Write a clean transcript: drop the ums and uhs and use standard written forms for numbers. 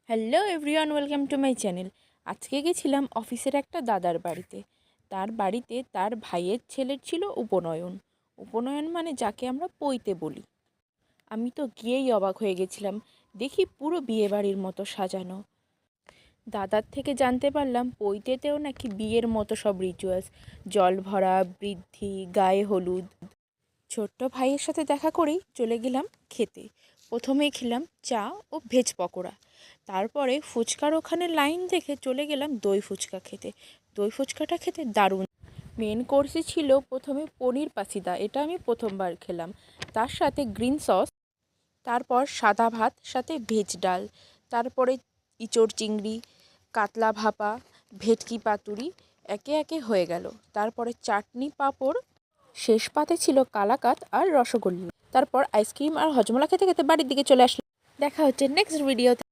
Hello everyone, welcome to my channel. আজকে গেছিলাম অফিসের একটা দাদার বাড়িতে। তার বাড়িতে তার ভাইয়ের ছেলের ছিল উপনয়ন। উপনয়ন মানে যাকে আমরা পৈতে বলি। আমি তো গিয়েই অবাক হয়ে গেছিলাম। দেখি পুরো বিয়ে বাড়ির মতো সাজানো। দাদার থেকে জানতে পারলাম পৈতেতেও নাকি বিয়ের মতো সব রিচুয়ালস, জল ভরা, বৃদ্ধি, গায়ে হলুদ। ছোট্ট ভাইয়ের সাথে দেখা করেই চলে গেলাম খেতে। প্রথমেই খেলাম চা ও ভেজ পকোড়া। তারপরে ফুচকার ওখানে লাইন দেখে চলে গেলাম দই ফুচকা খেতে। দই ফুচকাটা খেতে দারুণ। মেন কোর্সে ছিল প্রথমে পনির পাসিদা, এটা আমি প্রথমবার খেলাম। তার সাথে গ্রিন সস। তারপর সাদা ভাত, সাথে ভেজ ডাল। তারপরে ইঁচড় চিংড়ি, কাতলা ভাপা, ভেটকি পাতুরি, একে একে হয়ে গেল। তারপরে চাটনি, পাঁপড়, শেষ পাতে ছিল কালাকাত আর রসগোল্লা। তারপর আইসক্রিম আর হজমোলা খেতে খেতে বাড়ির দিকে চলে আসলাম। দেখা হচ্ছে নেক্সট ভিডিওতে।